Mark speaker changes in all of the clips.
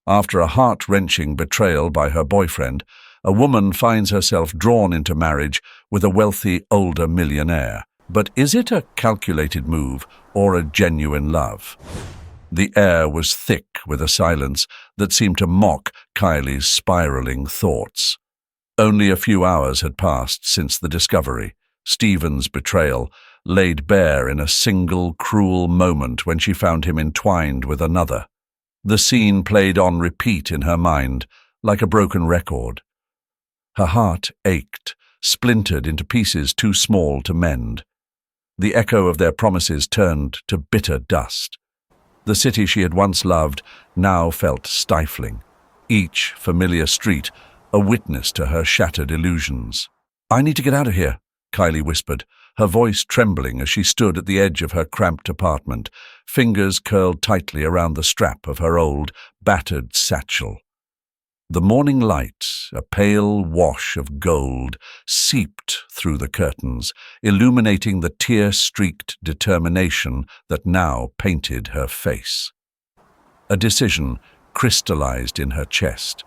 Speaker 1: After a heart-wrenching betrayal by her boyfriend, a woman finds herself drawn into marriage with a wealthy, older millionaire. But is it a calculated move or a genuine love? The air was thick with a silence that seemed to mock Kylie's spiraling thoughts. Only a few hours had passed since the discovery, Stephen's betrayal, laid bare in a single cruel moment when she found him entwined with another. The scene played on repeat in her mind, like a broken record. Her heart ached, splintered into pieces too small to mend. The echo of their promises turned to bitter dust. The city she had once loved now felt stifling, each familiar street a witness to her shattered illusions. "I need to get out of here," Kylie whispered, her voice trembling as she stood at the edge of her cramped apartment, fingers curled tightly around the strap of her old, battered satchel. The morning light, a pale wash of gold, seeped through the curtains, illuminating the tear-streaked determination that now painted her face. A decision crystallized in her chest.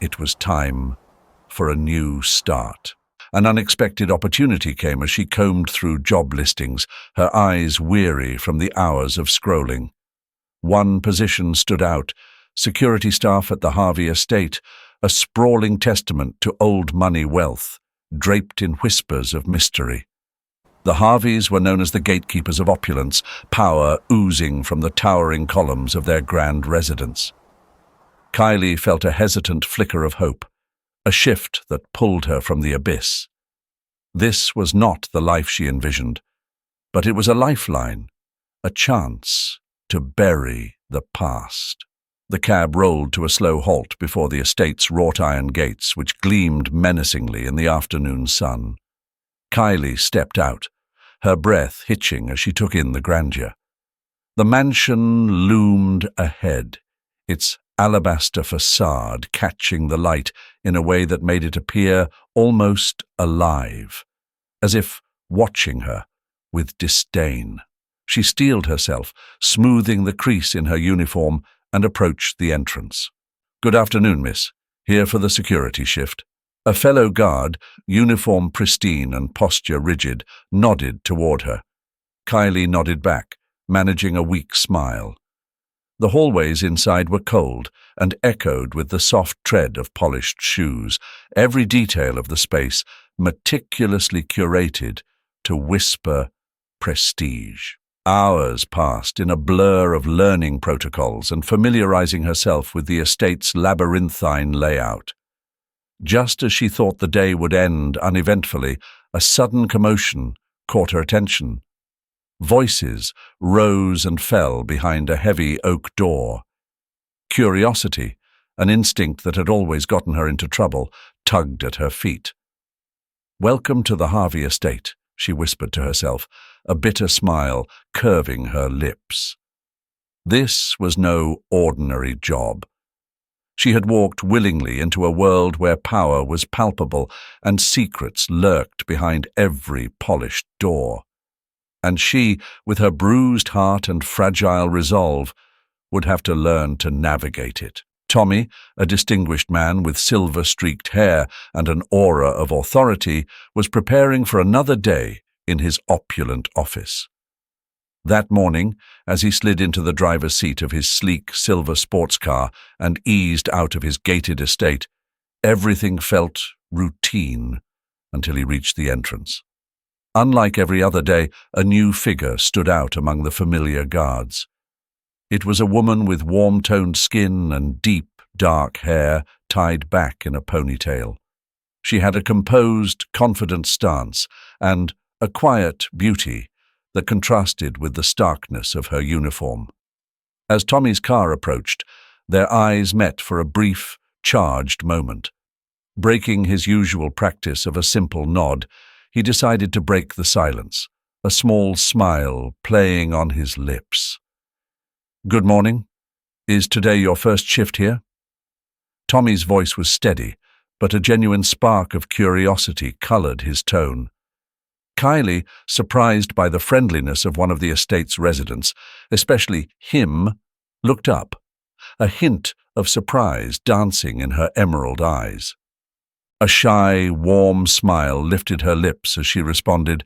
Speaker 1: It was time for a new start. An unexpected opportunity came as she combed through job listings, her eyes weary from the hours of scrolling. One position stood out: security staff at the Harvey estate, a sprawling testament to old money wealth, draped in whispers of mystery. The Harveys were known as the gatekeepers of opulence, power oozing from the towering columns of their grand residence. Kylie felt a hesitant flicker of hope, a shift that pulled her from the abyss. This was not the life she envisioned, but it was a lifeline, a chance to bury the past. The cab rolled to a slow halt before the estate's wrought-iron gates, which gleamed menacingly in the afternoon sun. Kylie stepped out, her breath hitching as she took in the grandeur. The mansion loomed ahead, its alabaster facade catching the light in a way that made it appear almost alive, as if watching her with disdain. She steeled herself, smoothing the crease in her uniform, and approached the entrance. "Good afternoon, miss. Here for the security shift." A fellow guard, uniform pristine and posture rigid, nodded toward her. Kylie nodded back, managing a weak smile. The hallways inside were cold and echoed with the soft tread of polished shoes, every detail of the space meticulously curated to whisper prestige. Hours passed in a blur of learning protocols and familiarizing herself with the estate's labyrinthine layout. Just as she thought the day would end uneventfully, a sudden commotion caught her attention. Voices rose and fell behind a heavy oak door. Curiosity, an instinct that had always gotten her into trouble, tugged at her feet. "Welcome to the Harvey estate," she whispered to herself, a bitter smile curving her lips. This was no ordinary job. She had walked willingly into a world where power was palpable and secrets lurked behind every polished door. And she, with her bruised heart and fragile resolve, would have to learn to navigate it. Tommy, a distinguished man with silver-streaked hair and an aura of authority, was preparing for another day in his opulent office. That morning, as he slid into the driver's seat of his sleek silver sports car and eased out of his gated estate, everything felt routine until he reached the entrance. Unlike every other day, a new figure stood out among the familiar guards. It was a woman with warm-toned skin and deep, dark hair tied back in a ponytail. She had a composed, confident stance and a quiet beauty that contrasted with the starkness of her uniform. As Tommy's car approached, their eyes met for a brief, charged moment. Breaking his usual practice of a simple nod, he decided to break the silence, a small smile playing on his lips. "Good morning. Is today your first shift here?" Tommy's voice was steady, but a genuine spark of curiosity colored his tone. Kylie, surprised by the friendliness of one of the estate's residents, especially him, looked up. A hint of surprise dancing in her emerald eyes. A shy, warm smile lifted her lips as she responded,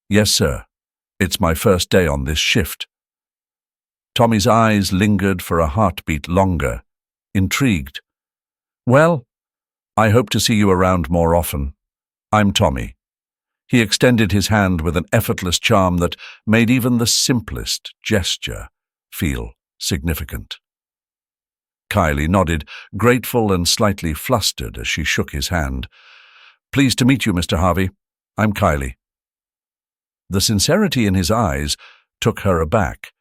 Speaker 1: "Yes, sir. It's my first day on this shift." Tommy's eyes lingered for a heartbeat longer, intrigued. "Well, I hope to see you around more often. I'm Tommy." He extended his hand with an effortless charm that made even the simplest gesture feel significant. Kylie nodded, grateful and slightly flustered as she shook his hand. "Pleased to meet you, Mr. Harvey. I'm Kylie." The sincerity in his eyes took her aback,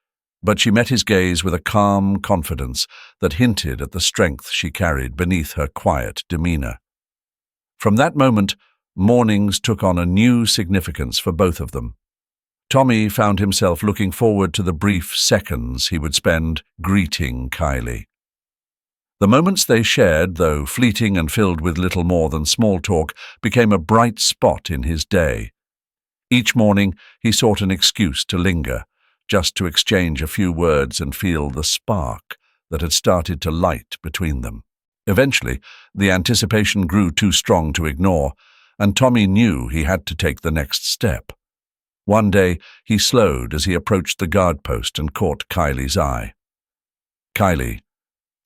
Speaker 1: but she met his gaze with a calm confidence that hinted at the strength she carried beneath her quiet demeanor. From that moment, mornings took on a new significance for both of them. Tommy found himself looking forward to the brief seconds he would spend greeting Kylie. The moments they shared, though fleeting and filled with little more than small talk, became a bright spot in his day. Each morning he sought an excuse to linger, just to exchange a few words and feel the spark that had started to light between them. Eventually, the anticipation grew too strong to ignore, and Tommy knew he had to take the next step. One day he slowed as he approached the guard post and caught Kylie's eye. "Kylie,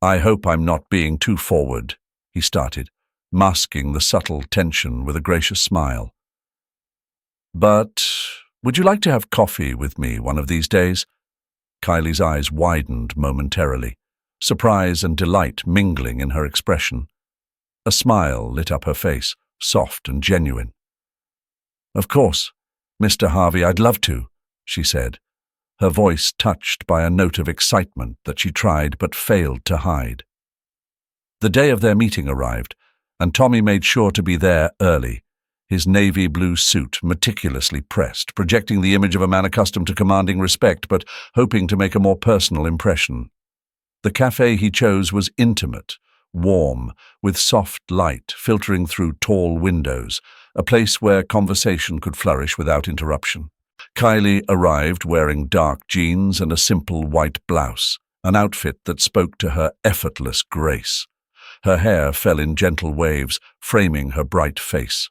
Speaker 1: I hope I'm not being too forward," he started, masking the subtle tension with a gracious smile. "But would you like to have coffee with me one of these days?" Kylie's eyes widened momentarily, surprise and delight mingling in her expression. A smile lit up her face, soft and genuine. "Of course, Mr. Harvey, I'd love to," she said, her voice touched by a note of excitement that she tried but failed to hide. The day of their meeting arrived, and Tommy made sure to be there early, his navy blue suit meticulously pressed, projecting the image of a man accustomed to commanding respect but hoping to make a more personal impression. The cafe he chose was intimate, warm, with soft light filtering through tall windows, a place where conversation could flourish without interruption. Kylie arrived wearing dark jeans and a simple white blouse, an outfit that spoke to her effortless grace. Her hair fell in gentle waves, framing her bright face.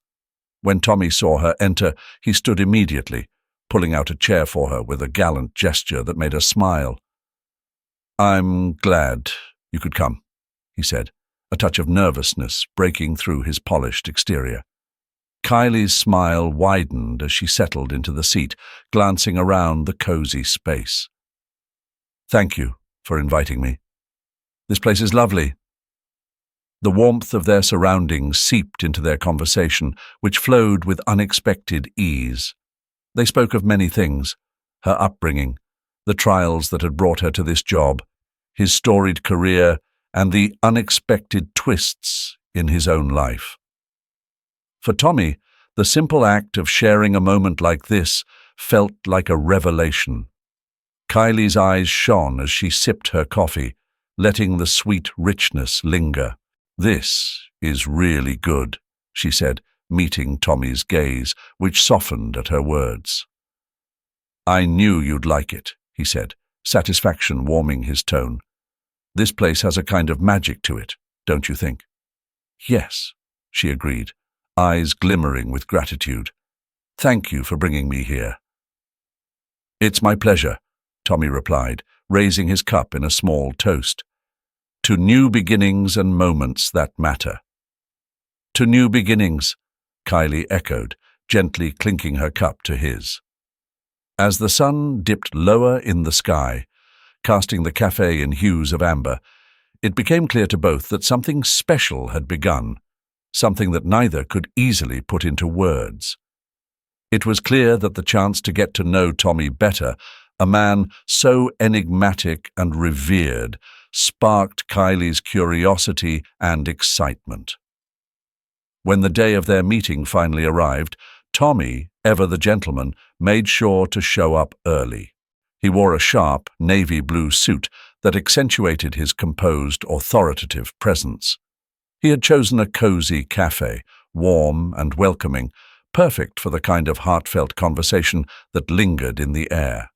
Speaker 1: When Tommy saw her enter, he stood immediately, pulling out a chair for her with a gallant gesture that made her smile. "I'm glad you could come," he said, a touch of nervousness breaking through his polished exterior. Kylie's smile widened as she settled into the seat, glancing around the cozy space. "Thank you for inviting me. This place is lovely." The warmth of their surroundings seeped into their conversation, which flowed with unexpected ease. They spoke of many things: her upbringing, the trials that had brought her to this job, his storied career, and the unexpected twists in his own life. For Tommy, the simple act of sharing a moment like this felt like a revelation. Kylie's eyes shone as she sipped her coffee, letting the sweet richness linger. "This is really good," she said, meeting Tommy's gaze, which softened at her words. "I knew you'd like it," he said, satisfaction warming his tone. "This place has a kind of magic to it, don't you think?" "Yes," she agreed, eyes glimmering with gratitude. "Thank you for bringing me here." "It's my pleasure," Tommy replied, raising his cup in a small toast. "To new beginnings and moments that matter." "To new beginnings," Kylie echoed, gently clinking her cup to his. As the sun dipped lower in the sky, casting the cafe in hues of amber, it became clear to both that something special had begun, something that neither could easily put into words. It was clear that the chance to get to know Tommy better, a man so enigmatic and revered, sparked Kylie's curiosity and excitement. When the day of their meeting finally arrived, Tommy, ever the gentleman, made sure to show up early. He wore a sharp, navy blue suit that accentuated his composed, authoritative presence. He had chosen a cozy cafe, warm and welcoming, perfect for the kind of heartfelt conversation that lingered in the air.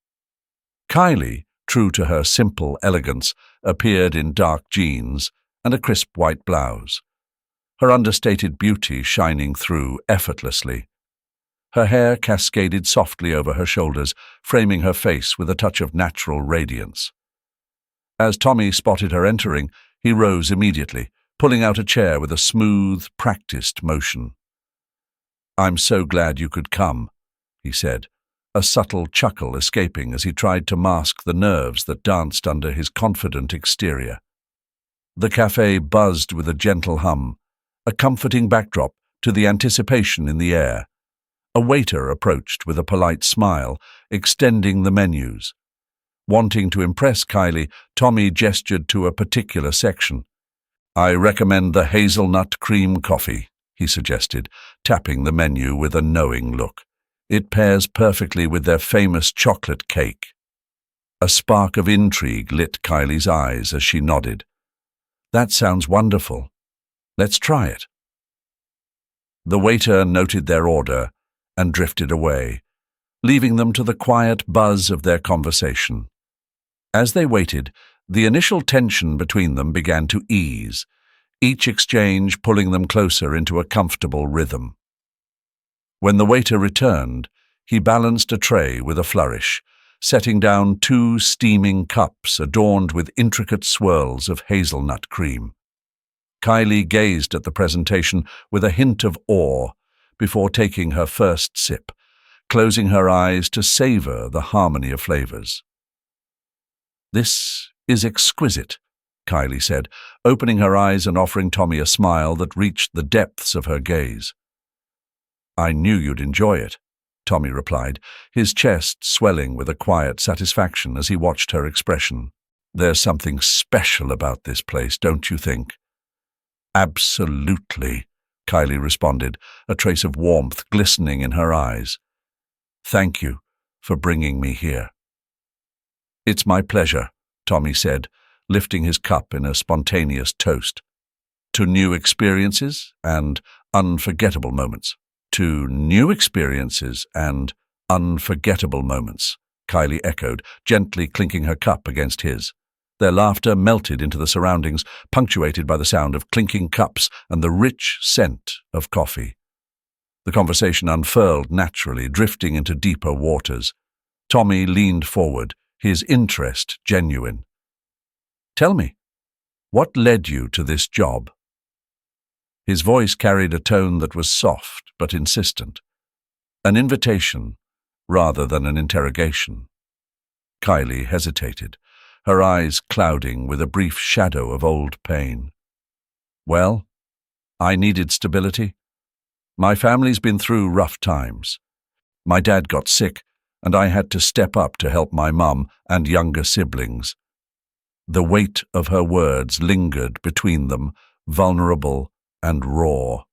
Speaker 1: Kylie, true to her simple elegance, appeared in dark jeans, and a crisp white blouse, her understated beauty shining through effortlessly. Her hair cascaded softly over her shoulders, framing her face with a touch of natural radiance. As Tommy spotted her entering, he rose immediately, pulling out a chair with a smooth, practiced motion. "I'm so glad you could come," he said, a subtle chuckle escaping as he tried to mask the nerves that danced under his confident exterior. The cafe buzzed with a gentle hum, a comforting backdrop to the anticipation in the air. A waiter approached with a polite smile, extending the menus. Wanting to impress Kylie, Tommy gestured to a particular section. "I recommend the hazelnut cream coffee," he suggested, tapping the menu with a knowing look. "It pairs perfectly with their famous chocolate cake." A spark of intrigue lit Kylie's eyes as she nodded. "That sounds wonderful. Let's try it." The waiter noted their order and drifted away, leaving them to the quiet buzz of their conversation. As they waited, the initial tension between them began to ease, each exchange pulling them closer into a comfortable rhythm. When the waiter returned, he balanced a tray with a flourish, setting down 2 steaming cups adorned with intricate swirls of hazelnut cream. Kylie gazed at the presentation with a hint of awe before taking her first sip, closing her eyes to savor the harmony of flavors. "This is exquisite," Kylie said, opening her eyes and offering Tommy a smile that reached the depths of her gaze. "I knew you'd enjoy it," Tommy replied, his chest swelling with a quiet satisfaction as he watched her expression. "There's something special about this place, don't you think?" "Absolutely," Kylie responded, a trace of warmth glistening in her eyes. "Thank you for bringing me here." "It's my pleasure," Tommy said, lifting his cup in a spontaneous toast. "To new experiences and unforgettable moments." "To new experiences and unforgettable moments," Kylie echoed, gently clinking her cup against his. Their laughter melted into the surroundings, punctuated by the sound of clinking cups and the rich scent of coffee. The conversation unfurled naturally, drifting into deeper waters. Tommy leaned forward, his interest genuine. "Tell me, what led you to this job?" His voice carried a tone that was soft but insistent, an invitation rather than an interrogation. Kylie hesitated, her eyes clouding with a brief shadow of old pain. "Well, I needed stability. My family's been through rough times. My dad got sick, and I had to step up to help my mum and younger siblings." The weight of her words lingered between them, vulnerable and raw.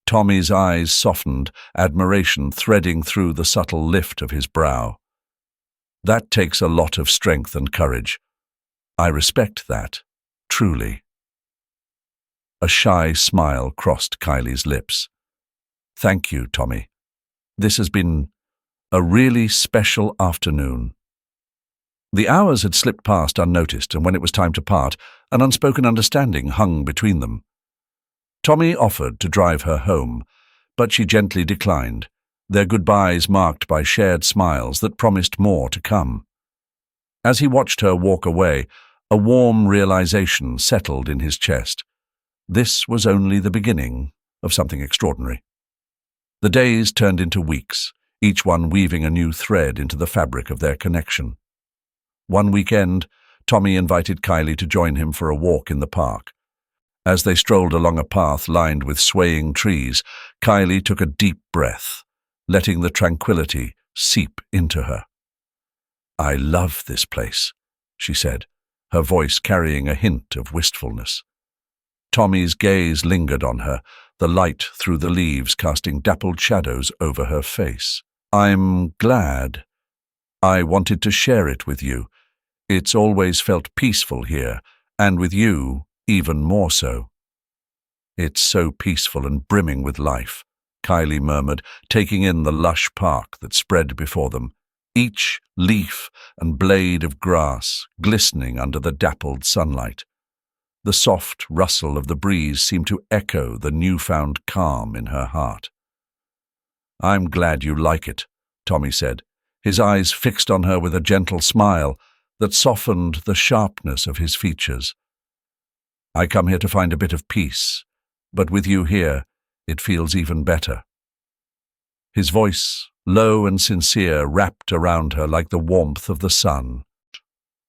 Speaker 1: Tommy's eyes softened, admiration threading through the subtle lift of his brow. "That takes a lot of strength and courage. I respect that, truly." A shy smile crossed Kylie's lips. "Thank you, Tommy. This has been a really special afternoon." The hours had slipped past unnoticed, and when it was time to part, an unspoken understanding hung between them. Tommy offered to drive her home, but she gently declined, their goodbyes marked by shared smiles that promised more to come. As he watched her walk away, a warm realization settled in his chest. This was only the beginning of something extraordinary. The days turned into weeks, each one weaving a new thread into the fabric of their connection. One weekend, Tommy invited Kylie to join him for a walk in the park. As they strolled along a path lined with swaying trees, Kylie took a deep breath, letting the tranquility seep into her. "I love this place," she said, her voice carrying a hint of wistfulness. Tommy's gaze lingered on her, the light through the leaves casting dappled shadows over her face. "I'm glad. I wanted to share it with you. It's always felt peaceful here, and with you, even more so." "It's so peaceful and brimming with life," Kylie murmured, taking in the lush park that spread before them, each leaf and blade of grass glistening under the dappled sunlight. The soft rustle of the breeze seemed to echo the newfound calm in her heart. "I'm glad you like it," Tommy said, his eyes fixed on her with a gentle smile that softened the sharpness of his features. "I come here to find a bit of peace, but with you here, it feels even better." His voice, low and sincere, wrapped around her like the warmth of the sun.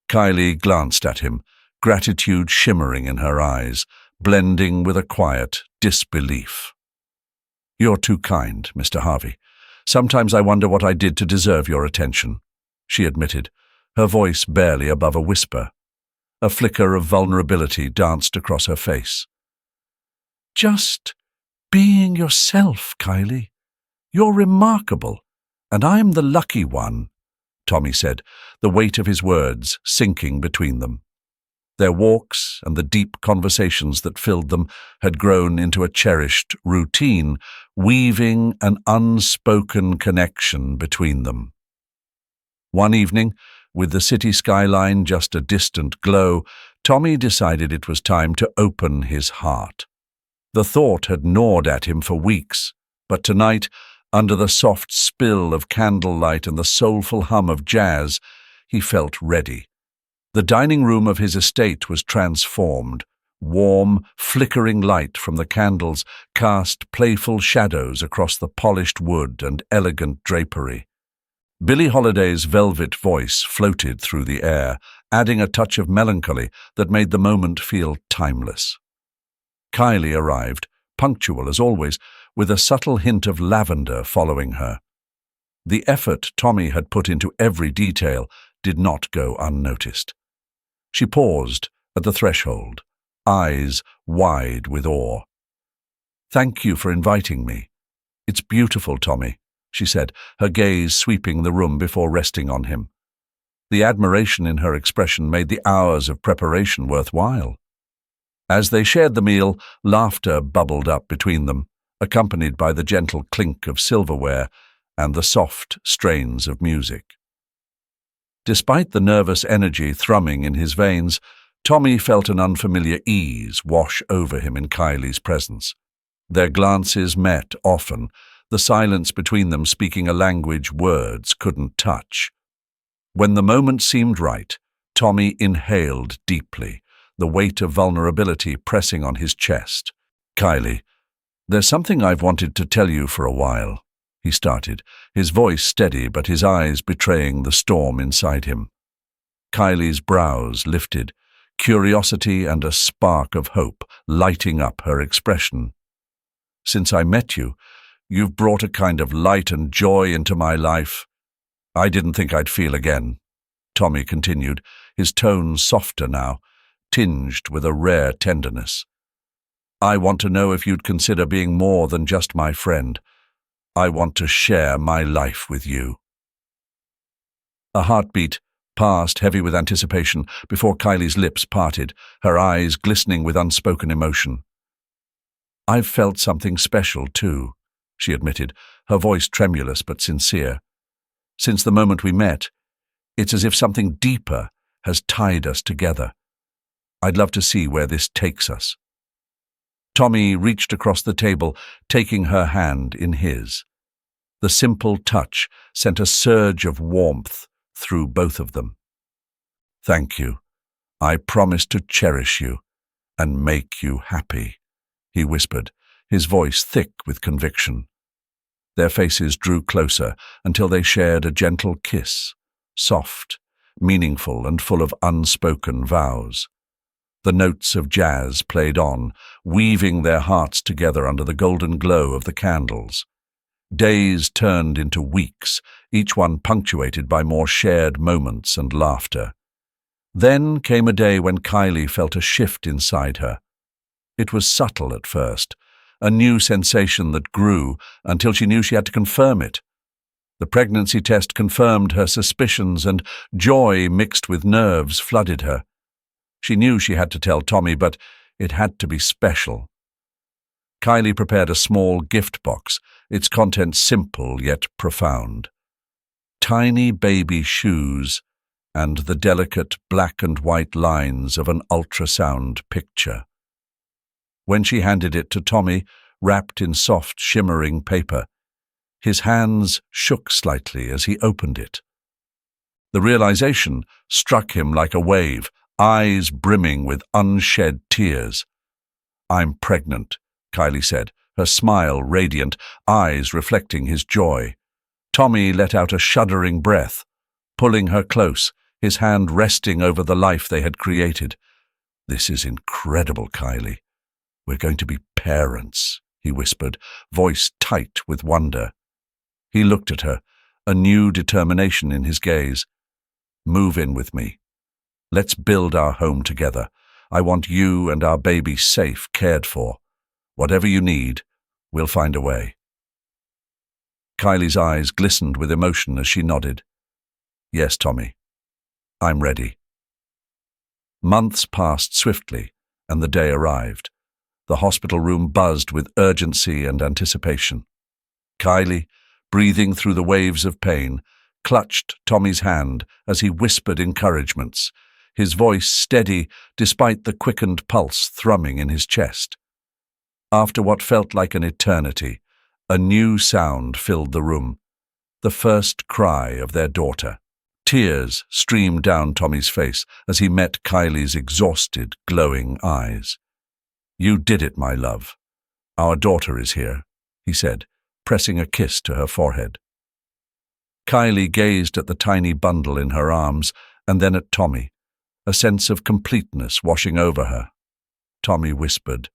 Speaker 1: Kylie glanced at him, gratitude shimmering in her eyes, blending with a quiet disbelief. "You're too kind, Mr. Harvey. Sometimes I wonder what I did to deserve your attention," she admitted, her voice barely above a whisper. A flicker of vulnerability danced across her face. "Just being yourself, Kylie. You're remarkable, and I'm the lucky one," Tommy said, the weight of his words sinking between them. Their walks and the deep conversations that filled them had grown into a cherished routine, weaving an unspoken connection between them. One evening, with the city skyline just a distant glow, Tommy decided it was time to open his heart. The thought had gnawed at him for weeks, but tonight, under the soft spill of candlelight and the soulful hum of jazz, he felt ready. The dining room of his estate was transformed. Warm, flickering light from the candles cast playful shadows across the polished wood and elegant drapery. Billie Holiday's velvet voice floated through the air, adding a touch of melancholy that made the moment feel timeless. Kylie arrived, punctual as always, with a subtle hint of lavender following her. The effort Tommy had put into every detail did not go unnoticed. She paused at the threshold, eyes wide with awe. "Thank you for inviting me. It's beautiful, Tommy," she said, her gaze sweeping the room before resting on him. The admiration in her expression made the hours of preparation worthwhile. As they shared the meal, laughter bubbled up between them, accompanied by the gentle clink of silverware and the soft strains of music. Despite the nervous energy thrumming in his veins, Tommy felt an unfamiliar ease wash over him in Kylie's presence. Their glances met often, the silence between them speaking a language words couldn't touch. When the moment seemed right, Tommy inhaled deeply, the weight of vulnerability pressing on his chest. "Kylie, there's something I've wanted to tell you for a while," he started, his voice steady but his eyes betraying the storm inside him. Kylie's brows lifted, curiosity and a spark of hope lighting up her expression. "Since I met you, you've brought a kind of light and joy into my life I didn't think I'd feel again," Tommy continued, his tone softer now, tinged with a rare tenderness. "I want to know if you'd consider being more than just my friend. I want to share my life with you." A heartbeat passed, heavy with anticipation, before Kylie's lips parted, her eyes glistening with unspoken emotion. "I've felt something special, too," she admitted, her voice tremulous but sincere. "Since the moment we met, it's as if something deeper has tied us together. I'd love to see where this takes us." Tommy reached across the table, taking her hand in his. The simple touch sent a surge of warmth through both of them. "Thank you. I promise to cherish you and make you happy," he whispered, his voice thick with conviction. Their faces drew closer until they shared a gentle kiss, soft, meaningful and full of unspoken vows. The notes of jazz played on, weaving their hearts together under the golden glow of the candles. Days turned into weeks, each one punctuated by more shared moments and laughter. Then came a day when Kylie felt a shift inside her. It was subtle at first, a new sensation that grew until she knew she had to confirm it. The pregnancy test confirmed her suspicions, and joy mixed with nerves flooded her. She knew she had to tell Tommy, but it had to be special. Kylie prepared a small gift box, its contents simple yet profound. Tiny baby shoes, and the delicate black and white lines of an ultrasound picture. When she handed it to Tommy, wrapped in soft, shimmering paper, his hands shook slightly as he opened it. The realization struck him like a wave, eyes brimming with unshed tears. "I'm pregnant," Kylie said, her smile radiant, eyes reflecting his joy. Tommy let out a shuddering breath, pulling her close, his hand resting over the life they had created. "This is incredible, Kylie. We're going to be parents," he whispered, voice tight with wonder. He looked at her, a new determination in his gaze. "Move in with me. Let's build our home together. I want you and our baby safe, cared for. Whatever you need, we'll find a way." Kylie's eyes glistened with emotion as she nodded. "Yes, Tommy. I'm ready." Months passed swiftly, and the day arrived. The hospital room buzzed with urgency and anticipation. Kylie, breathing through the waves of pain, clutched Tommy's hand as he whispered encouragements, his voice steady despite the quickened pulse thrumming in his chest. After what felt like an eternity, a new sound filled the room, the first cry of their daughter. Tears streamed down Tommy's face as he met Kylie's exhausted, glowing eyes. "You did it, my love. Our daughter is here," he said, pressing a kiss to her forehead. Kylie gazed at the tiny bundle in her arms and then at Tommy, a sense of completeness washing over her. Tommy whispered,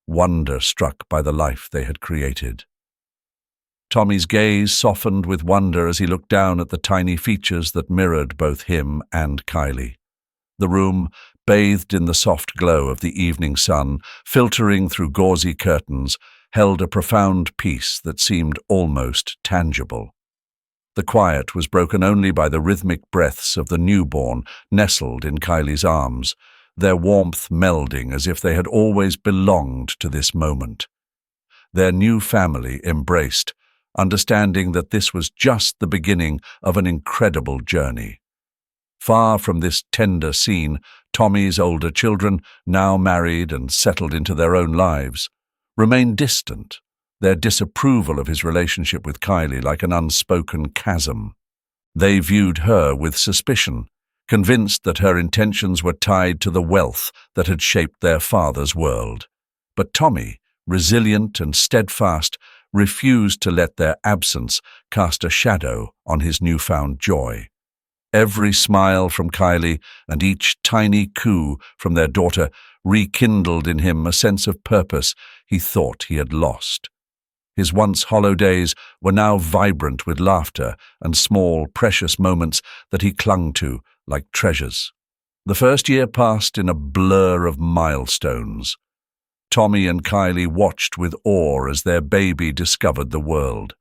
Speaker 1: wonder struck by the life they had created. Tommy's gaze softened with wonder as he looked down at the tiny features that mirrored both him and Kylie. The room, bathed in the soft glow of the evening sun, filtering through gauzy curtains, held a profound peace that seemed almost tangible. The quiet was broken only by the rhythmic breaths of the newborn nestled in Kylie's arms, their warmth melding as if they had always belonged to this moment. Their new family embraced, understanding that this was just the beginning of an incredible journey. Far from this tender scene, Tommy's older children, now married and settled into their own lives, remained distant, their disapproval of his relationship with Kylie like an unspoken chasm. They viewed her with suspicion, convinced that her intentions were tied to the wealth that had shaped their father's world. But Tommy, resilient and steadfast, refused to let their absence cast a shadow on his newfound joy. Every smile from Kylie and each tiny coo from their daughter rekindled in him a sense of purpose he thought he had lost. His once hollow days were now vibrant with laughter and small, precious moments that he clung to like treasures. The first year passed in a blur of milestones. Tommy and Kylie watched with awe as their baby discovered the world.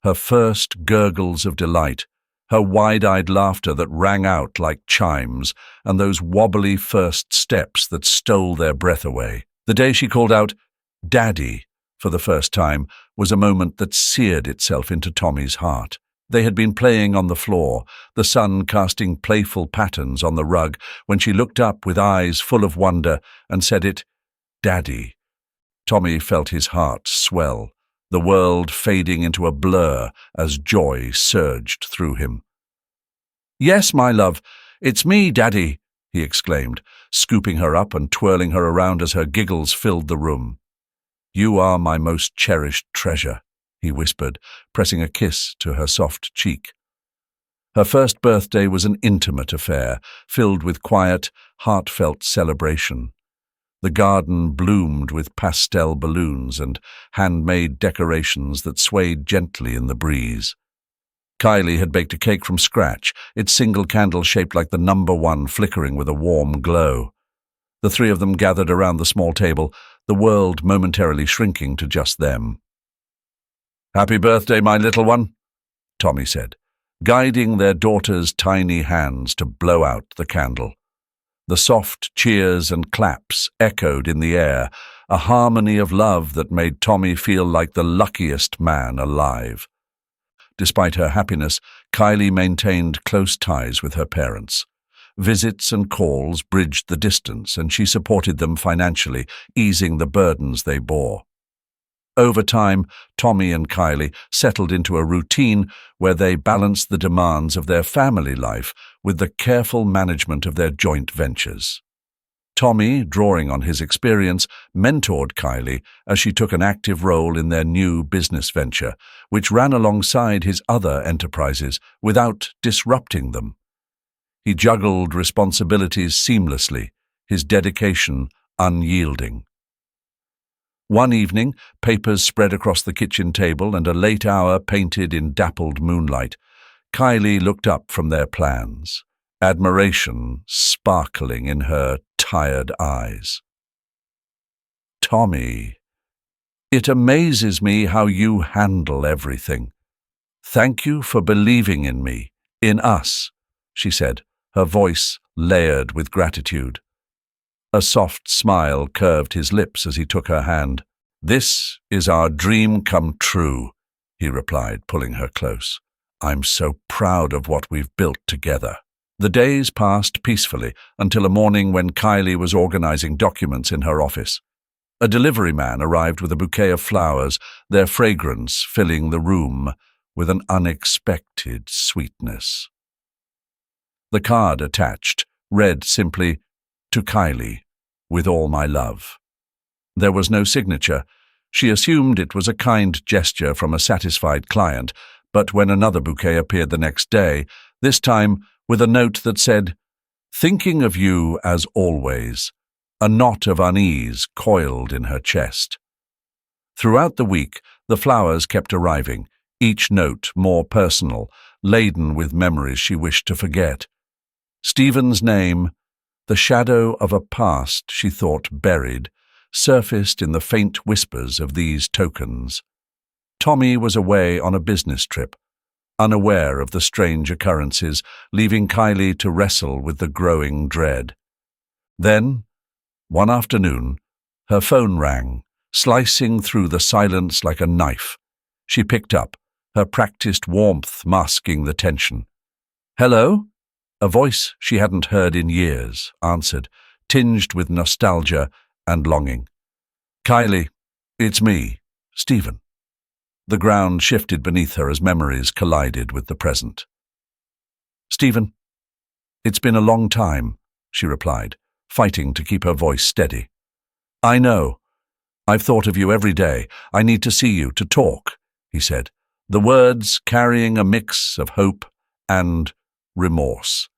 Speaker 1: Her first gurgles of delight, her wide-eyed laughter that rang out like chimes, and those wobbly first steps that stole their breath away. The day she called out, "Daddy," for the first time, was a moment that seared itself into Tommy's heart. They had been playing on the floor, the sun casting playful patterns on the rug, when she looked up with eyes full of wonder and said it, "Daddy." Tommy felt his heart swell, the world fading into a blur as joy surged through him. "Yes, my love, it's me, Daddy," he exclaimed, scooping her up and twirling her around as her giggles filled the room. "You are my most cherished treasure," he whispered, pressing a kiss to her soft cheek. Her first birthday was an intimate affair, filled with quiet, heartfelt celebration. The garden bloomed with pastel balloons and handmade decorations that swayed gently in the breeze. Kylie had baked a cake from scratch, its single candle shaped like the number one flickering with a warm glow. The three of them gathered around the small table, the world momentarily shrinking to just them. "Happy birthday, my little one," Tommy said, guiding their daughter's tiny hands to blow out the candle. The soft cheers and claps echoed in the air, a harmony of love that made Tommy feel like the luckiest man alive. Despite her happiness, Kylie maintained close ties with her parents. Visits and calls bridged the distance, and she supported them financially, easing the burdens they bore. Over time, Tommy and Kylie settled into a routine where they balanced the demands of their family life with the careful management of their joint ventures. Tommy, drawing on his experience, mentored Kylie as she took an active role in their new business venture, which ran alongside his other enterprises without disrupting them. He juggled responsibilities seamlessly, his dedication unyielding. One evening, papers spread across the kitchen table and a late hour painted in dappled moonlight. Kylie looked up from their plans, admiration sparkling in her tired eyes. "Tommy, it amazes me how you handle everything. Thank you for believing in me, in us," she said, her voice layered with gratitude. A soft smile curved his lips as he took her hand. "This is our dream come true," he replied, pulling her close. "I'm so proud of what we've built together." The days passed peacefully until a morning when Kylie was organizing documents in her office. A delivery man arrived with a bouquet of flowers, their fragrance filling the room with an unexpected sweetness. The card attached read simply, "To Kylie, with all my love." There was no signature. She assumed it was a kind gesture from a satisfied client, but when another bouquet appeared the next day, this time with a note that said, "Thinking of you as always," a knot of unease coiled in her chest. Throughout the week, the flowers kept arriving, each note more personal, laden with memories she wished to forget. Stephen's name, the shadow of a past she thought buried, surfaced in the faint whispers of these tokens. Tommy was away on a business trip, unaware of the strange occurrences, leaving Kylie to wrestle with the growing dread. Then, one afternoon, her phone rang, slicing through the silence like a knife. She picked up, her practiced warmth masking the tension. "Hello?" A voice she hadn't heard in years answered, tinged with nostalgia and longing. "Kylie, it's me, Stephen." The ground shifted beneath her as memories collided with the present. "Stephen, it's been a long time," she replied, fighting to keep her voice steady. "I know. I've thought of you every day. I need to see you, to talk," he said, the words carrying a mix of hope and remorse.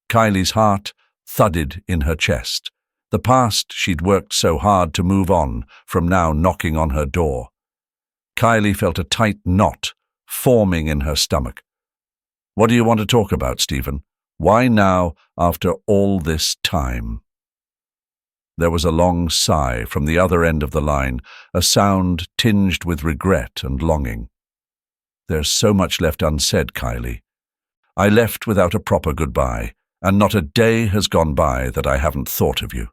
Speaker 1: Kylie's heart thudded in her chest. The past she'd worked so hard to move on from now knocking on her door. Kylie felt a tight knot forming in her stomach. "What do you want to talk about, Stephen? Why now, after all this time?" There was a long sigh from the other end of the line, a sound tinged with regret and longing. "There's so much left unsaid, Kylie. I left without a proper goodbye, and not a day has gone by that I haven't thought of you.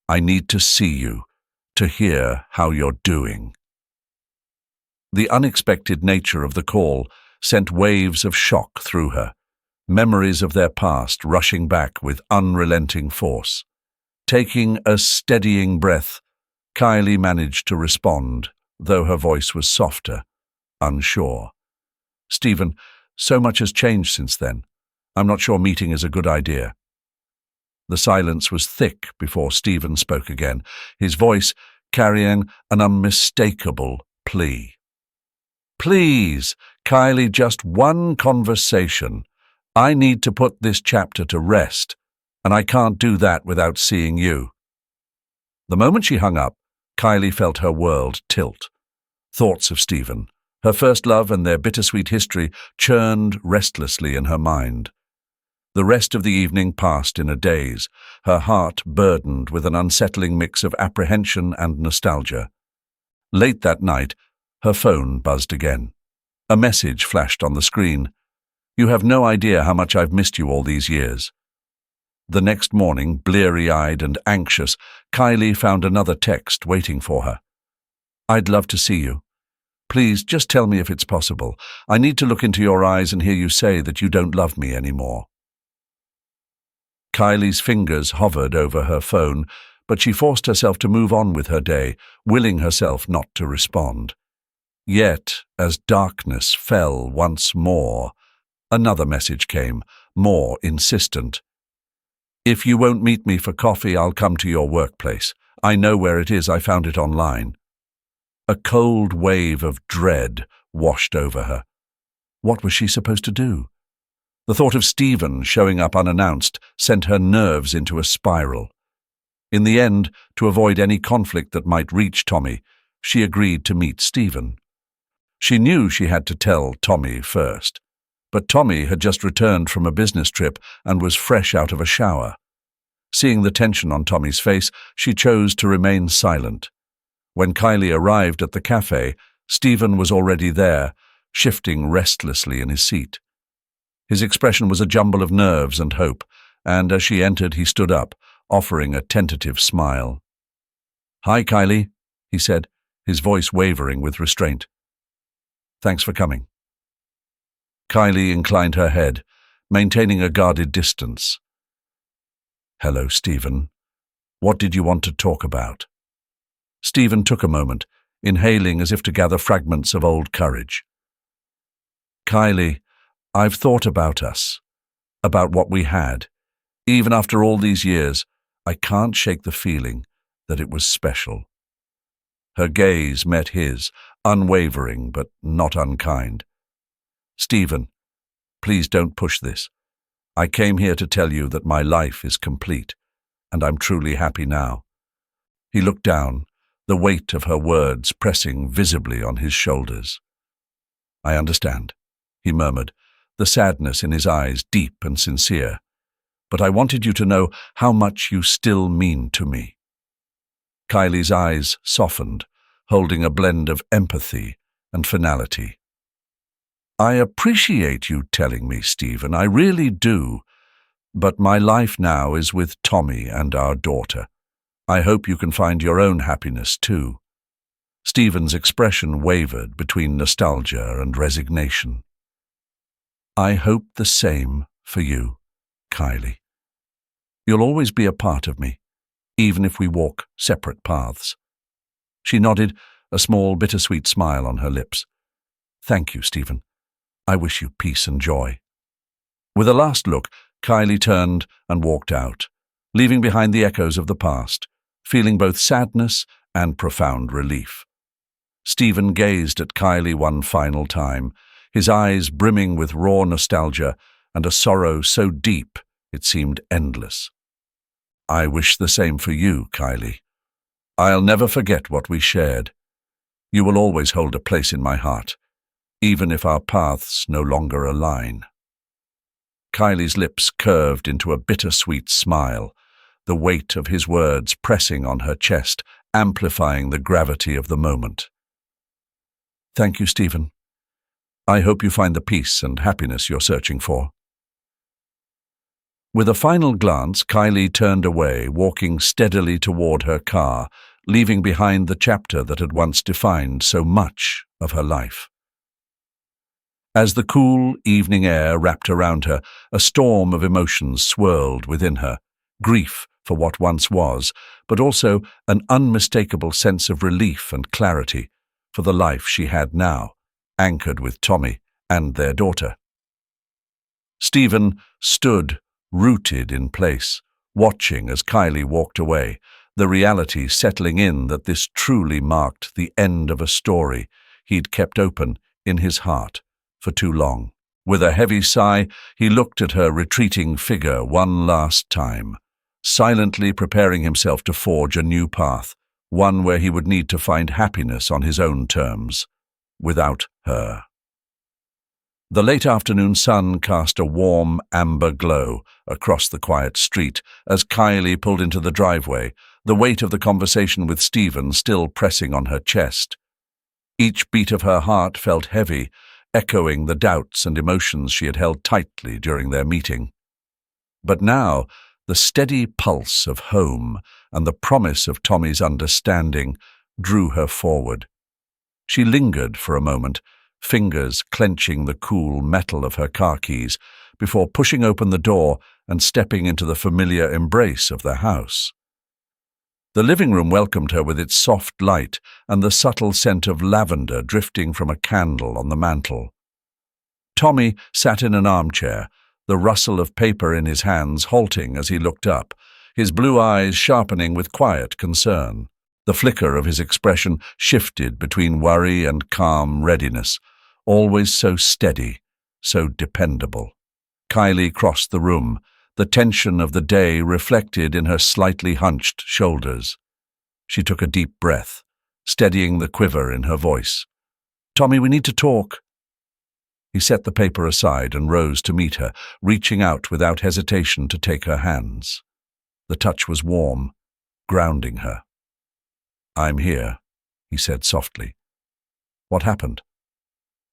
Speaker 1: I need to see you, to hear how you're doing." The unexpected nature of the call sent waves of shock through her, memories of their past rushing back with unrelenting force. Taking a steadying breath, Kylie managed to respond, though her voice was softer, unsure. "Stephen, so much has changed since then. I'm not sure meeting is a good idea." The silence was thick before Stephen spoke again, his voice carrying an unmistakable plea. "Please, Kylie, just one conversation. I need to put this chapter to rest, and I can't do that without seeing you." The moment she hung up, Kylie felt her world tilt. Thoughts of Stephen, her first love and their bittersweet history, churned restlessly in her mind. The rest of the evening passed in a daze, her heart burdened with an unsettling mix of apprehension and nostalgia. Late that night, her phone buzzed again. A message flashed on the screen. "You have no idea how much I've missed you all these years." The next morning, bleary-eyed and anxious, Kylie found another text waiting for her. "I'd love to see you. Please, just tell me if it's possible. I need to look into your eyes and hear you say that you don't love me anymore." Kylie's fingers hovered over her phone, but she forced herself to move on with her day, willing herself not to respond. Yet, as darkness fell once more, another message came, more insistent. "If you won't meet me for coffee, I'll come to your workplace. I know where it is. I found it online." A cold wave of dread washed over her. What was she supposed to do? The thought of Stephen showing up unannounced sent her nerves into a spiral. In the end, to avoid any conflict that might reach Tommy, she agreed to meet Stephen. She knew she had to tell Tommy first, but Tommy had just returned from a business trip and was fresh out of a shower. Seeing the tension on Tommy's face, she chose to remain silent. When Kylie arrived at the cafe, Stephen was already there, shifting restlessly in his seat. His expression was a jumble of nerves and hope, and as she entered he stood up, offering a tentative smile. "Hi, Kylie," he said, his voice wavering with restraint. "Thanks for coming." Kylie inclined her head, maintaining a guarded distance. "Hello, Stephen. What did you want to talk about?" Stephen took a moment, inhaling as if to gather fragments of old courage. "Kylie, I've thought about us, about what we had. Even after all these years, I can't shake the feeling that it was special." Her gaze met his, unwavering but not unkind. "Stephen, please don't push this. I came here to tell you that my life is complete, and I'm truly happy now." He looked down, the weight of her words pressing visibly on his shoulders. "I understand," he murmured, the sadness in his eyes deep and sincere. "But I wanted you to know how much you still mean to me." Kylie's eyes softened, holding a blend of empathy and finality. "I appreciate you telling me, Stephen, I really do. But my life now is with Tommy and our daughter. I hope you can find your own happiness too." Stephen's expression wavered between nostalgia and resignation. "I hope the same for you, Kylie. You'll always be a part of me, even if we walk separate paths." She nodded, a small bittersweet smile on her lips. "Thank you, Stephen. I wish you peace and joy." With a last look, Kylie turned and walked out, leaving behind the echoes of the past, feeling both sadness and profound relief. Stephen gazed at Kylie one final time, his eyes brimming with raw nostalgia and a sorrow so deep it seemed endless. "I wish the same for you, Kylie. I'll never forget what we shared. You will always hold a place in my heart, even if our paths no longer align." Kylie's lips curved into a bittersweet smile, the weight of his words pressing on her chest, amplifying the gravity of the moment. "Thank you, Stephen. I hope you find the peace and happiness you're searching for." With a final glance, Kylie turned away, walking steadily toward her car, leaving behind the chapter that had once defined so much of her life. As the cool evening air wrapped around her, a storm of emotions swirled within her, grief for what once was, but also an unmistakable sense of relief and clarity for the life she had now, anchored with Tommy and their daughter. Stephen stood, rooted in place, watching as Kylie walked away, the reality settling in that this truly marked the end of a story he'd kept open in his heart for too long. With a heavy sigh, he looked at her retreating figure one last time, silently preparing himself to forge a new path, one where he would need to find happiness on his own terms, without her. The late afternoon sun cast a warm amber glow across the quiet street as Kylie pulled into the driveway, the weight of the conversation with Stephen still pressing on her chest. Each beat of her heart felt heavy, echoing the doubts and emotions she had held tightly during their meeting. But now, the steady pulse of home and the promise of Tommy's understanding drew her forward. She lingered for a moment, fingers clenching the cool metal of her car keys, before pushing open the door and stepping into the familiar embrace of their house. The living room welcomed her with its soft light and the subtle scent of lavender drifting from a candle on the mantel. Tommy sat in an armchair, the rustle of paper in his hands halting as he looked up, his blue eyes sharpening with quiet concern. The flicker of his expression shifted between worry and calm readiness, always so steady, so dependable. Kylie crossed the room, the tension of the day reflected in her slightly hunched shoulders. She took a deep breath, steadying the quiver in her voice. "Tommy, we need to talk." He set the paper aside and rose to meet her, reaching out without hesitation to take her hands. The touch was warm, grounding her. "I'm here," he said softly. "What happened?"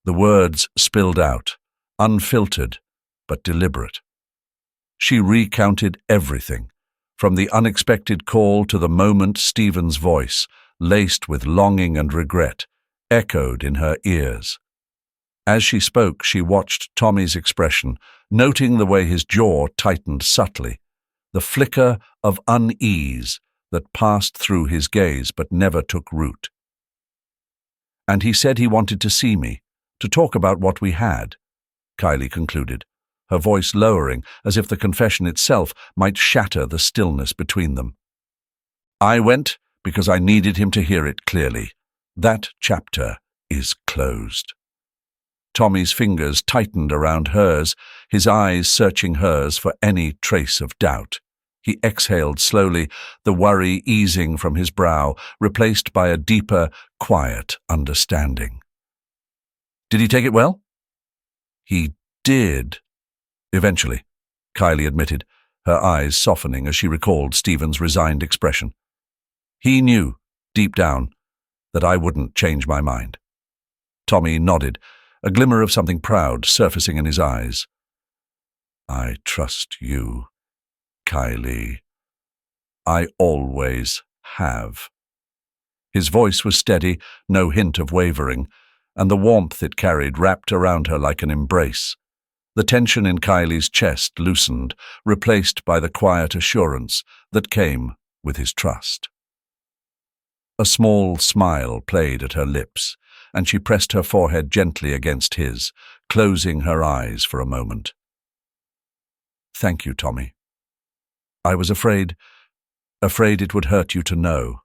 Speaker 1: The words spilled out, unfiltered but deliberate. She recounted everything, from the unexpected call to the moment Stephen's voice, laced with longing and regret, echoed in her ears. As she spoke, she watched Tommy's expression, noting the way his jaw tightened subtly, the flicker of unease that passed through his gaze but never took root. "And he said he wanted to see me, to talk about what we had," Kylie concluded, her voice lowering as if the confession itself might shatter the stillness between them. "I went because I needed him to hear it clearly. That chapter is closed." Tommy's fingers tightened around hers, his eyes searching hers for any trace of doubt. He exhaled slowly, the worry easing from his brow, replaced by a deeper, quiet understanding. "Did he take it well?" "He did. Eventually," Kylie admitted, her eyes softening as she recalled Stephen's resigned expression. "He knew, deep down, that I wouldn't change my mind." Tommy nodded, a glimmer of something proud surfacing in his eyes. "I trust you, Kylie. I always have." His voice was steady, no hint of wavering, and the warmth it carried wrapped around her like an embrace. The tension in Kylie's chest loosened, replaced by the quiet assurance that came with his trust. A small smile played at her lips, and she pressed her forehead gently against his, closing her eyes for a moment. "Thank you, Tommy. I was afraid it would hurt you to know."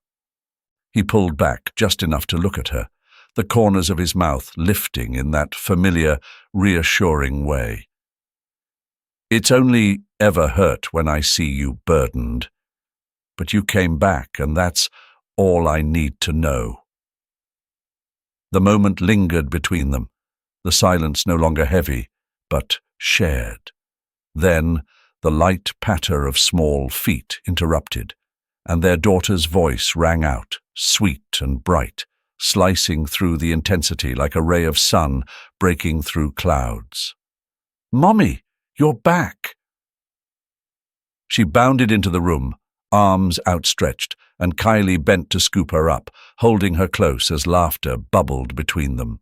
Speaker 1: He pulled back just enough to look at her, the corners of his mouth lifting in that familiar, reassuring way. "It's only ever hurt when I see you burdened. But you came back, and that's all I need to know." The moment lingered between them, the silence no longer heavy, but shared. Then the light patter of small feet interrupted, and their daughter's voice rang out, sweet and bright, slicing through the intensity like a ray of sun breaking through clouds. "Mommy, you're back!" She bounded into the room, arms outstretched, and Kylie bent to scoop her up, holding her close as laughter bubbled between them.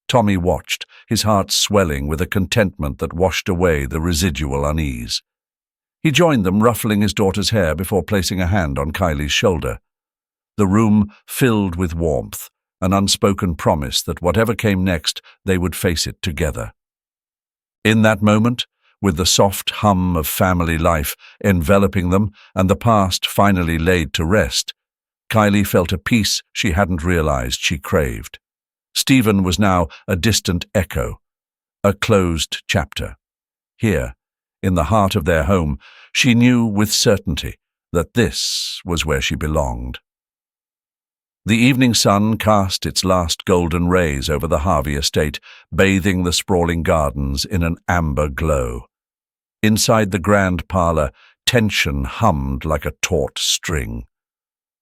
Speaker 1: Tommy watched, his heart swelling with a contentment that washed away the residual unease. He joined them, ruffling his daughter's hair before placing a hand on Kylie's shoulder. The room filled with warmth, an unspoken promise that whatever came next, they would face it together. In that moment, with the soft hum of family life enveloping them and the past finally laid to rest, Kylie felt a peace she hadn't realized she craved. Stephen was now a distant echo, a closed chapter. Here, in the heart of their home, she knew with certainty that this was where she belonged. The evening sun cast its last golden rays over the Harvey estate, bathing the sprawling gardens in an amber glow. Inside the grand parlour, tension hummed like a taut string.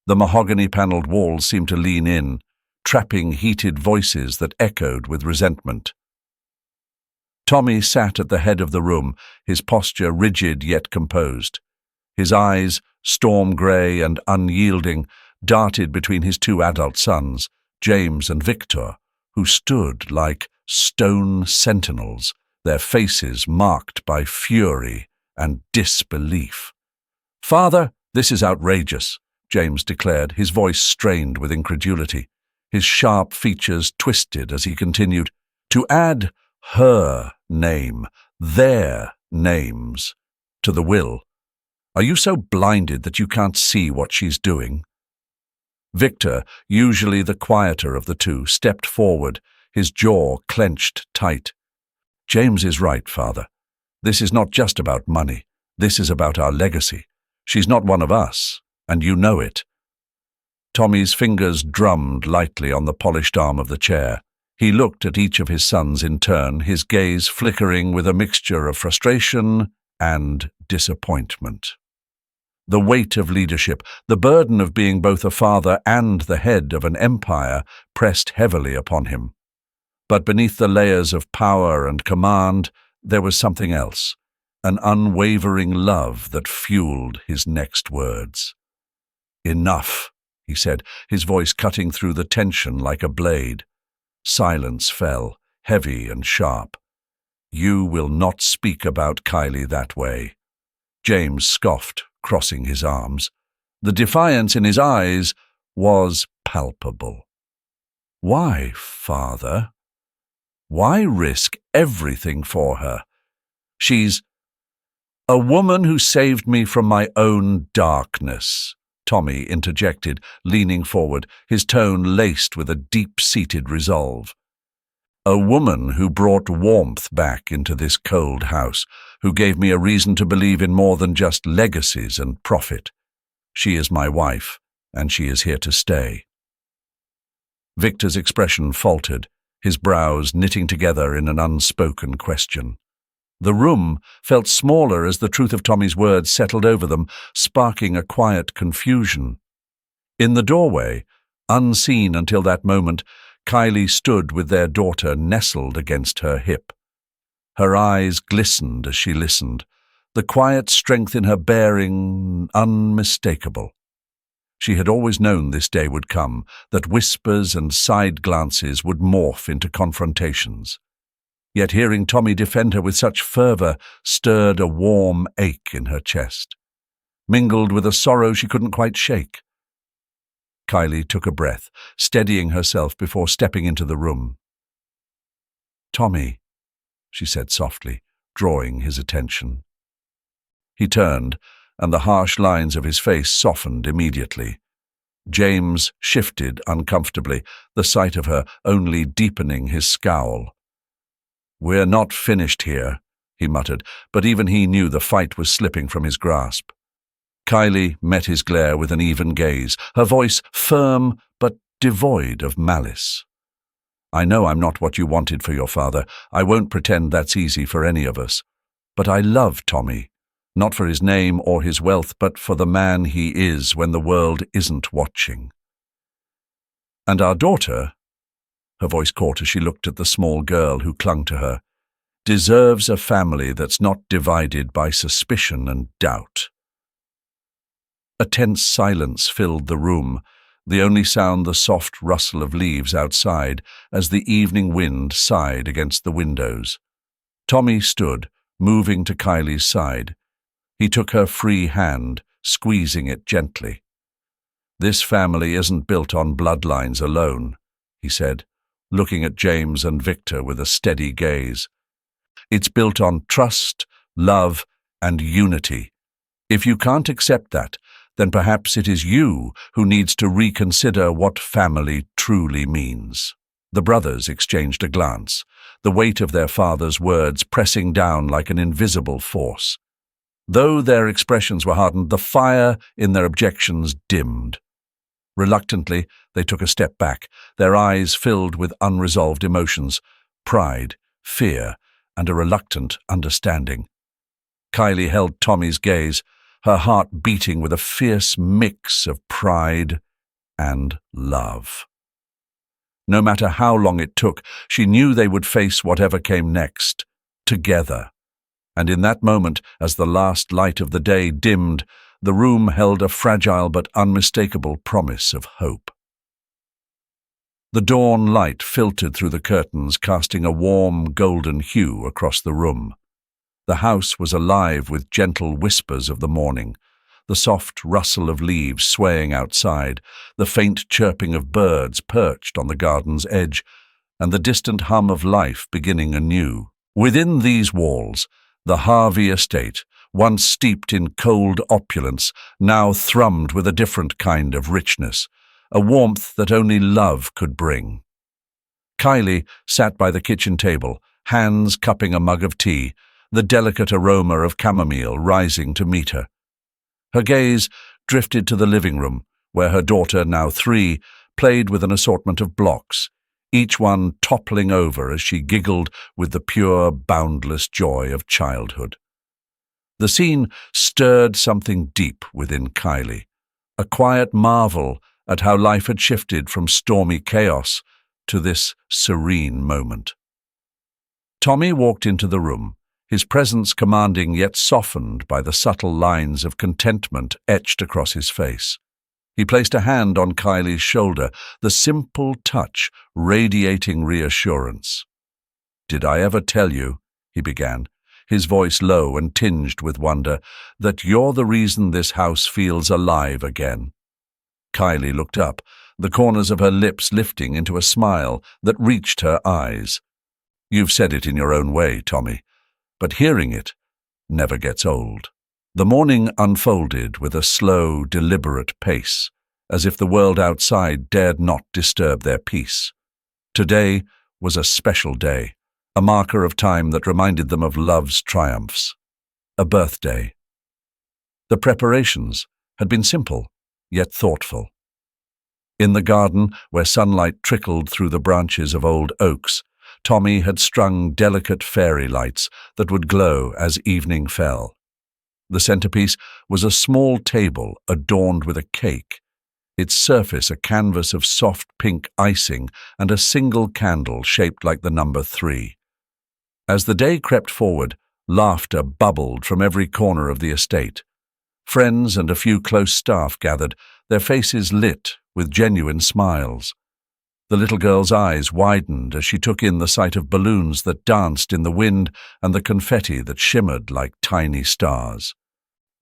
Speaker 1: The mahogany-panelled walls seemed to lean in, trapping heated voices that echoed with resentment. Tommy sat at the head of the room, his posture rigid yet composed. His eyes, storm-grey and unyielding, darted between his two adult sons, James and Victor, who stood like stone sentinels, their faces marked by fury and disbelief. "Father, this is outrageous," James declared, his voice strained with incredulity. His sharp features twisted as he continued, "To add her name, their names, to the will. Are you so blinded that you can't see what she's doing?" Victor, usually the quieter of the two, stepped forward, his jaw clenched tight. "James is right, Father. This is not just about money. This is about our legacy. She's not one of us, and you know it." Tommy's fingers drummed lightly on the polished arm of the chair. He looked at each of his sons in turn, his gaze flickering with a mixture of frustration and disappointment. The weight of leadership, the burden of being both a father and the head of an empire, pressed heavily upon him. But beneath the layers of power and command, there was something else, an unwavering love that fueled his next words. "Enough," he said, his voice cutting through the tension like a blade. Silence fell, heavy and sharp. "You will not speak about Kylie that way." James scoffed, crossing his arms. The defiance in his eyes was palpable. "Why, Father? Why risk everything for her? She's a woman who saved me from my own darkness," Tommy interjected, leaning forward, his tone laced with a deep-seated resolve. "A woman who brought warmth back into this cold house, who gave me a reason to believe in more than just legacies and profit. She is my wife, and she is here to stay." Victor's expression faltered, his brows knitting together in an unspoken question. The room felt smaller as the truth of Tommy's words settled over them, sparking a quiet confusion. In the doorway, unseen until that moment, Kylie stood with their daughter nestled against her hip. Her eyes glistened as she listened, the quiet strength in her bearing unmistakable. She had always known this day would come, that whispers and side glances would morph into confrontations. Yet hearing Tommy defend her with such fervor stirred a warm ache in her chest, mingled with a sorrow she couldn't quite shake. Kylie took a breath, steadying herself before stepping into the room. "Tommy," she said softly, drawing his attention. He turned, and the harsh lines of his face softened immediately. James shifted uncomfortably, the sight of her only deepening his scowl. "We're not finished here," he muttered, but even he knew the fight was slipping from his grasp. Kylie met his glare with an even gaze, her voice firm but devoid of malice. "I know I'm not what you wanted for your father. I won't pretend that's easy for any of us. But I love Tommy, not for his name or his wealth, but for the man he is when the world isn't watching. And our daughter," her voice caught as she looked at the small girl who clung to her, "deserves a family that's not divided by suspicion and doubt." A tense silence filled the room, the only sound the soft rustle of leaves outside as the evening wind sighed against the windows. Tommy stood, moving to Kylie's side. He took her free hand, squeezing it gently. "This family isn't built on bloodlines alone," he said, looking at James and Victor with a steady gaze. "It's built on trust, love, and unity. If you can't accept that, then perhaps it is you who needs to reconsider what family truly means." The brothers exchanged a glance, the weight of their father's words pressing down like an invisible force. Though their expressions were hardened, the fire in their objections dimmed. Reluctantly, they took a step back, their eyes filled with unresolved emotions, pride, fear, and a reluctant understanding. Kylie held Tommy's gaze, her heart beating with a fierce mix of pride and love. No matter how long it took, she knew they would face whatever came next, together. And in that moment, as the last light of the day dimmed, the room held a fragile but unmistakable promise of hope. The dawn light filtered through the curtains, casting a warm, golden hue across the room. The house was alive with gentle whispers of the morning, the soft rustle of leaves swaying outside, the faint chirping of birds perched on the garden's edge, and the distant hum of life beginning anew. Within these walls, the Harvey estate, once steeped in cold opulence, now thrummed with a different kind of richness, a warmth that only love could bring. Kylie sat by the kitchen table, hands cupping a mug of tea, the delicate aroma of chamomile rising to meet her. Her gaze drifted to the living room, where her daughter, now 3, played with an assortment of blocks, each one toppling over as she giggled with the pure, boundless joy of childhood. The scene stirred something deep within Kylie, a quiet marvel at how life had shifted from stormy chaos to this serene moment. Tommy walked into the room, his presence commanding yet softened by the subtle lines of contentment etched across his face. He placed a hand on Kylie's shoulder, the simple touch radiating reassurance. "Did I ever tell you," he began, his voice low and tinged with wonder, "that you're the reason this house feels alive again?" Kylie looked up, the corners of her lips lifting into a smile that reached her eyes. "You've said it in your own way, Tommy, but hearing it never gets old." The morning unfolded with a slow, deliberate pace, as if the world outside dared not disturb their peace. Today was a special day, a marker of time that reminded them of love's triumphs. A birthday. The preparations had been simple, yet thoughtful. In the garden, where sunlight trickled through the branches of old oaks, Tommy had strung delicate fairy lights that would glow as evening fell. The centerpiece was a small table adorned with a cake, its surface a canvas of soft pink icing and a single candle shaped like the number 3. As the day crept forward, laughter bubbled from every corner of the estate. Friends and a few close staff gathered, their faces lit with genuine smiles. The little girl's eyes widened as she took in the sight of balloons that danced in the wind and the confetti that shimmered like tiny stars.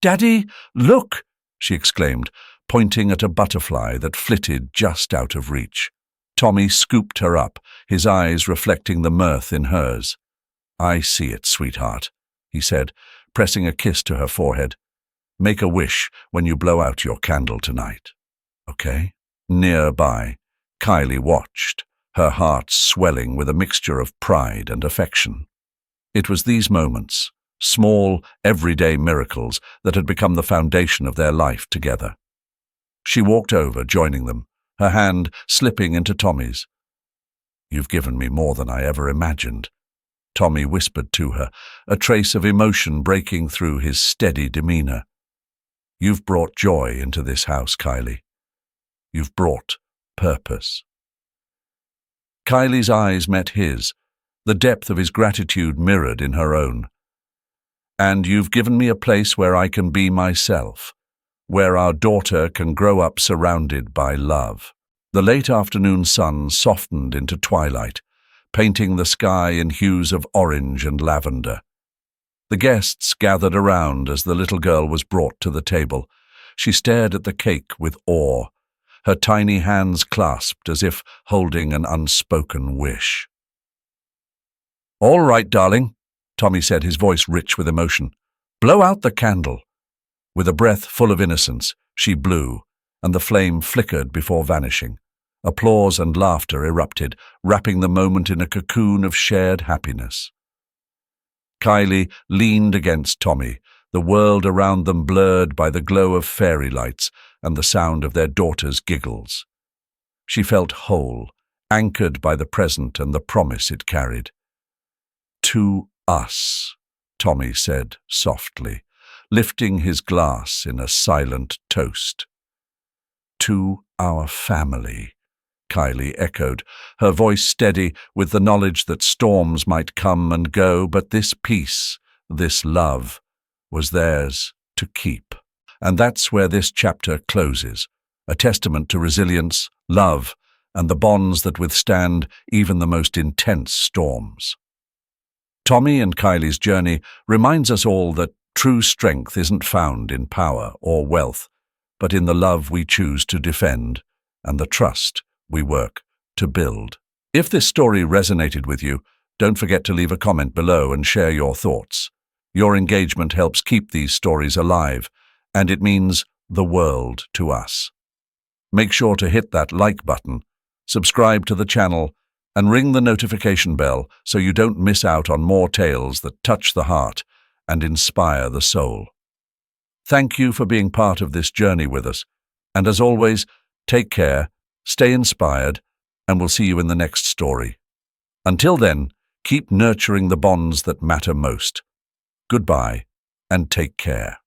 Speaker 1: "Daddy, look!" she exclaimed, pointing at a butterfly that flitted just out of reach. Tommy scooped her up, his eyes reflecting the mirth in hers. "I see it, sweetheart," he said, pressing a kiss to her forehead. "Make a wish when you blow out your candle tonight. Okay?" Nearby, Kylie watched, her heart swelling with a mixture of pride and affection. It was these moments, small, everyday miracles, that had become the foundation of their life together. She walked over, joining them, her hand slipping into Tommy's. "You've given me more than I ever imagined," Tommy whispered to her, a trace of emotion breaking through his steady demeanor. "You've brought joy into this house, Kylie. You've brought purpose." Kylie's eyes met his, the depth of his gratitude mirrored in her own. "And you've given me a place where I can be myself, where our daughter can grow up surrounded by love." The late afternoon sun softened into twilight, painting the sky in hues of orange and lavender. The guests gathered around as the little girl was brought to the table. She stared at the cake with awe, her tiny hands clasped as if holding an unspoken wish. "All right, darling," Tommy said, his voice rich with emotion. "Blow out the candle." With a breath full of innocence, she blew, and the flame flickered before vanishing. Applause and laughter erupted, wrapping the moment in a cocoon of shared happiness. Kylie leaned against Tommy, the world around them blurred by the glow of fairy lights and the sound of their daughter's giggles. She felt whole, anchored by the present and the promise it carried. "To us," Tommy said softly, lifting his glass in a silent toast. "To our family," Kylie echoed, her voice steady with the knowledge that storms might come and go, but this peace, this love, was theirs to keep. And that's where this chapter closes, a testament to resilience, love, and the bonds that withstand even the most intense storms. Tommy and Kylie's journey reminds us all that true strength isn't found in power or wealth, but in the love we choose to defend and the trust we work to build. If this story resonated with you, don't forget to leave a comment below and share your thoughts. Your engagement helps keep these stories alive, and it means the world to us. Make sure to hit that like button, subscribe to the channel, and ring the notification bell so you don't miss out on more tales that touch the heart and inspire the soul. Thank you for being part of this journey with us, and as always, take care, stay inspired, and we'll see you in the next story. Until then, keep nurturing the bonds that matter most. Goodbye, and take care.